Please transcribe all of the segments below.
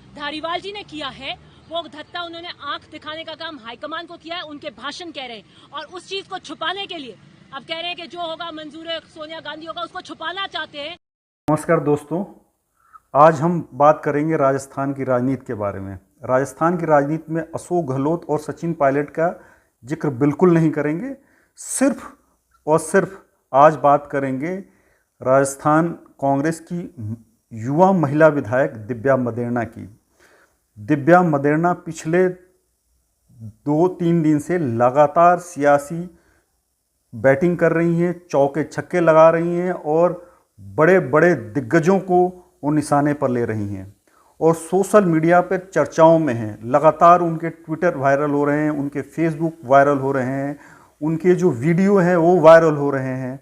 धारीवाल जी ने किया है वो धत्ता उन्होंने आंख दिखाने का काम हाईकमान को किया है, उनके भाषण कह रहे हैं और उस चीज को छुपाने के लिए अब कह रहे हैं कि जो होगा मंजूर सोनिया गांधी होगा, उसको छुपाना चाहते हैं। नमस्कार दोस्तों, आज हम बात करेंगे राजस्थान की राजनीति के बारे में। राजस्थान की राजनीति में अशोक गहलोत और सचिन पायलट का जिक्र बिल्कुल नहीं करेंगे। सिर्फ और सिर्फ आज बात करेंगे राजस्थान कांग्रेस की युवा महिला विधायक दिव्या मदेरणा की। दिव्या मदेरणा पिछले 2-3 दिन से लगातार सियासी बैटिंग कर रही हैं, चौके छक्के लगा रही हैं और बड़े बड़े दिग्गजों को वो निशाने पर ले रही हैं और सोशल मीडिया पर चर्चाओं में हैं। लगातार उनके ट्विटर वायरल हो रहे हैं, उनके फेसबुक वायरल हो रहे हैं, उनके जो वीडियो हैं वो वायरल हो रहे हैं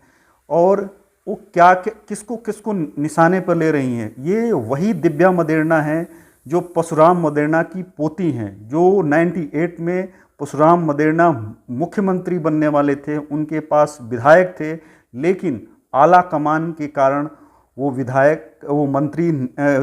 और वो क्या किसको किसको निशाने पर ले रही हैं। ये वही दिव्या मदेरणा है जो परशुराम मदेरणा की पोती हैं, जो 98 में परशुराम मदेरणा मुख्यमंत्री बनने वाले थे, उनके पास विधायक थे, लेकिन आला कमान के कारण वो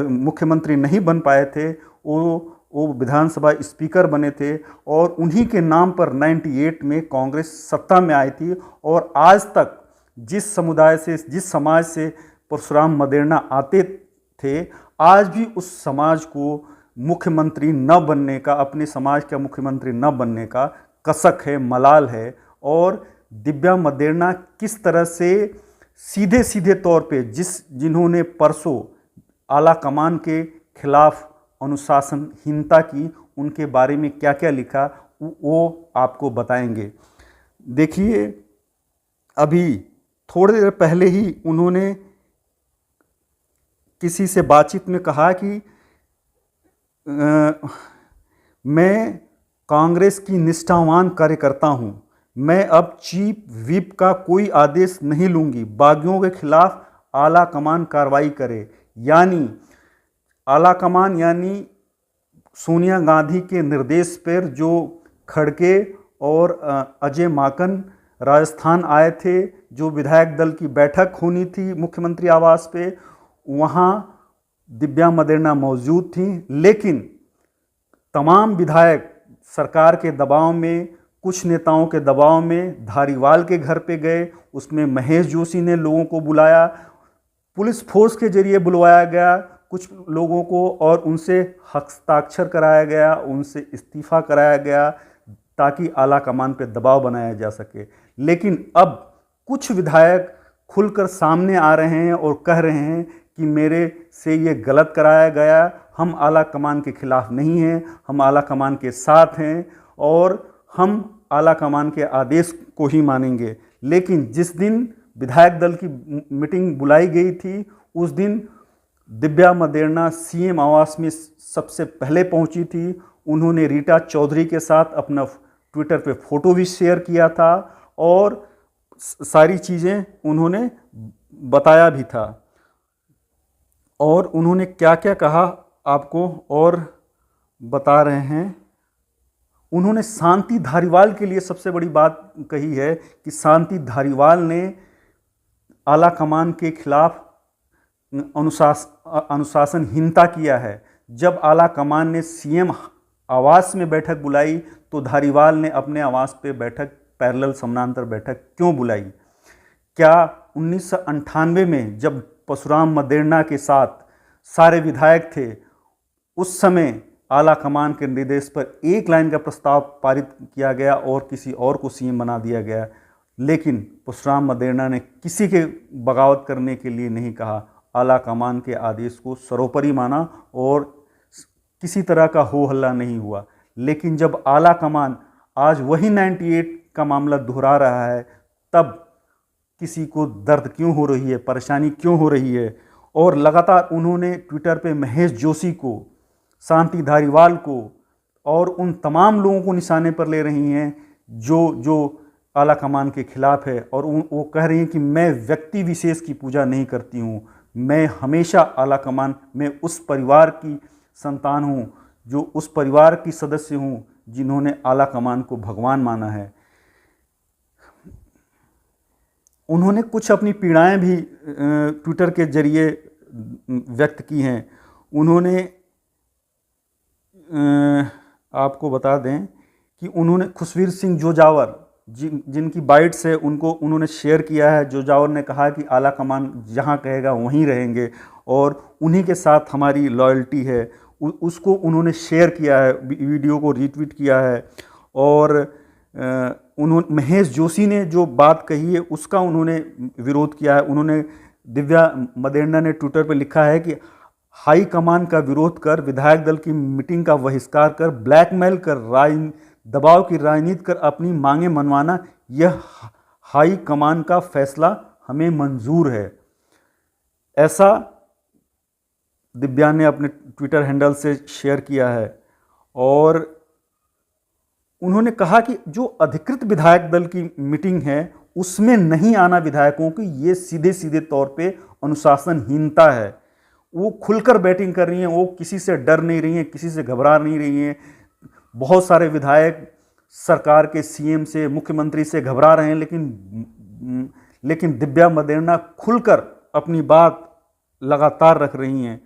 मुख्यमंत्री नहीं बन पाए थे। वो विधानसभा स्पीकर बने थे और उन्हीं के नाम पर 98 में कांग्रेस सत्ता में आई थी। और आज तक जिस समुदाय से, जिस समाज से परशुराम मदेरणा आते थे, आज भी उस समाज को मुख्यमंत्री न बनने का, अपने समाज का मुख्यमंत्री न बनने का कसक है, मलाल है। और दिव्या मदेरणा किस तरह से सीधे सीधे तौर पे जिन्होंने परसों आला कमान के खिलाफ अनुशासनहीनता की, उनके बारे में क्या क्या लिखा वो आपको बताएंगे। देखिए, अभी थोड़ी देर पहले ही उन्होंने किसी से बातचीत में कहा कि मैं कांग्रेस की निष्ठावान कार्यकर्ता हूं, मैं अब चीफ व्हिप का कोई आदेश नहीं लूंगी, बागियों के खिलाफ आला कमान कार्रवाई करे। यानी आला कमान यानी सोनिया गांधी के निर्देश पर जो खड़गे और अजय माकन राजस्थान आए थे, जो विधायक दल की बैठक होनी थी मुख्यमंत्री आवास पे, वहाँ दिव्या मदेरणा मौजूद थी। लेकिन तमाम विधायक सरकार के दबाव में, कुछ नेताओं के दबाव में धारीवाल के घर पे गए। उसमें महेश जोशी ने लोगों को बुलाया, पुलिस फोर्स के जरिए बुलवाया गया कुछ लोगों को और उनसे हस्ताक्षर कराया गया, उनसे इस्तीफा कराया गया ताकि आला कमान पे दबाव बनाया जा सके। लेकिन अब कुछ विधायक खुलकर सामने आ रहे हैं और कह रहे हैं कि मेरे से ये गलत कराया गया, हम आला कमान के खिलाफ नहीं हैं, हम आला कमान के साथ हैं और हम आला कमान के आदेश को ही मानेंगे। लेकिन जिस दिन विधायक दल की मीटिंग बुलाई गई थी, उस दिन दिव्या मदेरणा सीएम आवास में सबसे पहले पहुंची थी। उन्होंने रीटा चौधरी के साथ अपना ट्विटर पे फोटो भी शेयर किया था और सारी चीज़ें उन्होंने बताया भी था। और उन्होंने क्या क्या कहा आपको और बता रहे हैं। उन्होंने शांति धारीवाल के लिए सबसे बड़ी बात कही है कि शांति धारीवाल ने आला कमान के खिलाफ अनुशासनहीनता किया है। जब आला कमान ने सीएम आवास में बैठक बुलाई तो धारीवाल ने अपने आवास पे बैठक, पैरेलल समानांतर बैठक क्यों बुलाई? क्या 1998 में जब परशुराम मदेरणा के साथ सारे विधायक थे, उस समय आला कमान के निर्देश पर एक लाइन का प्रस्ताव पारित किया गया और किसी और को सीएम बना दिया गया, लेकिन परशुराम मदेरणा ने किसी के बगावत करने के लिए नहीं कहा, आला कमान के आदेश को सर्वोपरि माना और किसी तरह का हो हल्ला नहीं हुआ। लेकिन जब आला कमान आज वही 98 का मामला दोहरा रहा है, तब किसी को दर्द क्यों हो रही है, परेशानी क्यों हो रही है? और लगातार उन्होंने ट्विटर पे महेश जोशी को, शांति धारीवाल को और उन तमाम लोगों को निशाने पर ले रही हैं जो आला कमान के खिलाफ है। और वो कह रही हैं कि मैं व्यक्ति विशेष की पूजा नहीं करती हूँ, मैं हमेशा आला कमान में उस परिवार की संतान हूँ, जो उस परिवार की सदस्य हूँ जिन्होंने आला कमान को भगवान माना है। उन्होंने कुछ अपनी पीड़ाएं भी ट्विटर के जरिए व्यक्त की हैं। उन्होंने आपको बता दें कि उन्होंने खुशवीर सिंह जोजावर जिनकी बाइट्स है उनको उन्होंने शेयर किया है। जोजावर ने कहा कि आला कमान जहाँ कहेगा वहीं रहेंगे और उन्हीं के साथ हमारी लॉयल्टी है। उसको उन्होंने शेयर किया है, वीडियो को रीट्वीट किया है। और उन्होंने महेश जोशी ने जो बात कही है उसका उन्होंने विरोध किया है। उन्होंने दिव्या मदेरणा ने ट्विटर पर लिखा है कि हाई कमान का विरोध कर, विधायक दल की मीटिंग का बहिष्कार कर, ब्लैकमेल कर, दबाव की राजनीति कर अपनी मांगें मनवाना, यह हाई कमान का फैसला हमें मंजूर है। ऐसा दिव्या ने अपने ट्विटर हैंडल से शेयर किया है। और उन्होंने कहा कि जो अधिकृत विधायक दल की मीटिंग है उसमें नहीं आना विधायकों की, ये सीधे सीधे तौर पे अनुशासनहीनता है। वो खुलकर बैटिंग कर रही हैं, वो किसी से डर नहीं रही हैं, किसी से घबरा नहीं रही हैं। बहुत सारे विधायक सरकार के सीएम से, मुख्यमंत्री से घबरा रहे हैं, लेकिन दिव्या मदेरणा खुलकर अपनी बात लगातार रख रही हैं।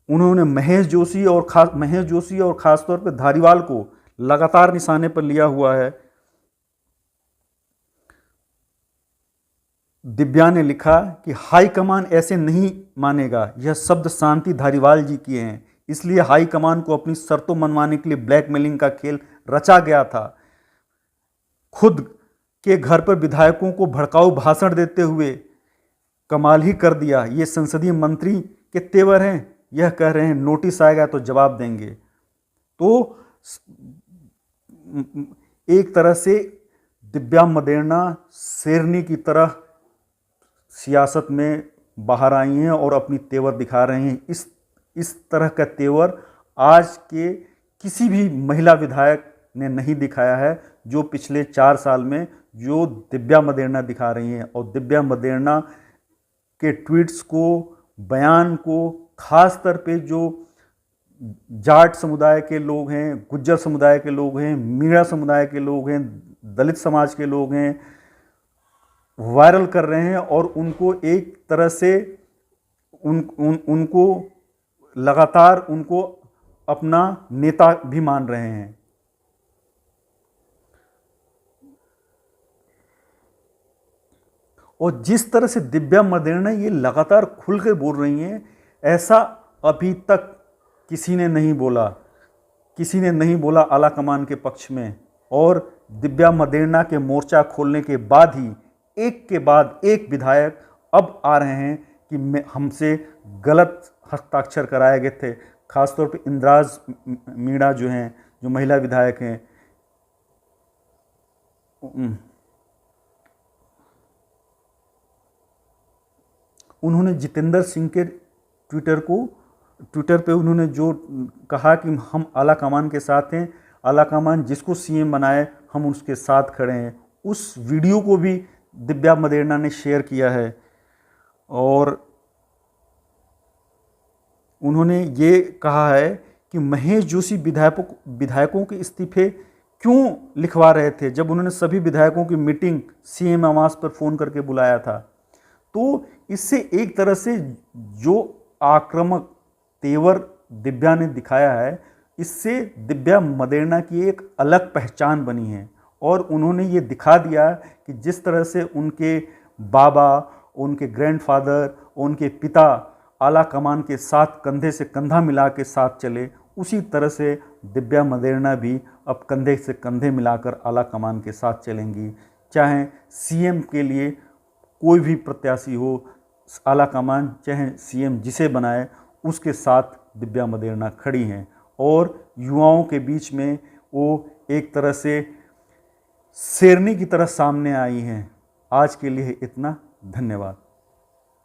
उन्होंने महेश जोशी और खासतौर पर धारीवाल को लगातार निशाने पर लिया हुआ है। दिव्या ने लिखा कि हाईकमान ऐसे नहीं मानेगा, यह शब्द शांति धारीवाल जी किए हैं, इसलिए हाईकमान को अपनी शर्तों मनवाने के लिए ब्लैकमेलिंग का खेल रचा गया था। खुद के घर पर विधायकों को भड़काऊ भाषण देते हुए कमाल ही कर दिया। ये संसदीय मंत्री के तेवर हैं। यह कह रहे हैं नोटिस आएगा तो जवाब देंगे। तो एक तरह से दिव्या मदेरणा शेरनी की तरह सियासत में बाहर आई हैं और अपनी तेवर दिखा रहे हैं। इस तरह का तेवर आज के किसी भी महिला विधायक ने नहीं दिखाया है, जो पिछले 4 साल में जो दिव्या मदेरणा दिखा रही हैं। और दिव्या मदेरणा के ट्वीट्स को, बयान को, खास तौर पे जो जाट समुदाय के लोग हैं, गुज्जर समुदाय के लोग हैं, मीणा समुदाय के लोग हैं, दलित समाज के लोग हैं, वायरल कर रहे हैं और उनको एक तरह से उनको लगातार उनको अपना नेता भी मान रहे हैं। और जिस तरह से दिव्या मदेरणा ये लगातार खुल के बोल रही हैं, ऐसा अभी तक किसी ने नहीं बोला आला कमान के पक्ष में। और दिव्या मदेरणा के मोर्चा खोलने के बाद ही एक के बाद एक विधायक अब आ रहे हैं कि हमसे गलत हस्ताक्षर कराए गए थे। खासतौर पे इंद्राज मीणा जो हैं, जो महिला विधायक हैं, उन्होंने जितेंद्र सिंह के ट्विटर पे उन्होंने जो कहा कि हम आला कमान के साथ हैं, आला कमान जिसको सीएम बनाए हम उसके साथ खड़े हैं, उस वीडियो को भी दिव्या मदेरणा ने शेयर किया है। और उन्होंने ये कहा है कि महेश जोशी विधायकों के इस्तीफे क्यों लिखवा रहे थे जब उन्होंने सभी विधायकों की मीटिंग सीएम आवास पर फ़ोन करके बुलाया था। तो इससे एक तरह से जो आक्रामक तेवर दिव्या ने दिखाया है, इससे दिव्या मदेरणा की एक अलग पहचान बनी है। और उन्होंने ये दिखा दिया कि जिस तरह से उनके बाबा, उनके ग्रैंडफादर, उनके पिता आला कमान के साथ कंधे से कंधा मिला के साथ चले, उसी तरह से दिव्या मदेरणा भी अब कंधे से कंधे मिलाकर आला कमान के साथ चलेंगी। चाहे सीएम के लिए कोई भी प्रत्याशी हो, आला कमान चाहे सीएम जिसे बनाए, उसके साथ दिव्या मदेरणा खड़ी हैं। और युवाओं के बीच में वो एक तरह से शेरनी की तरह सामने आई हैं। आज के लिए इतना, धन्यवाद।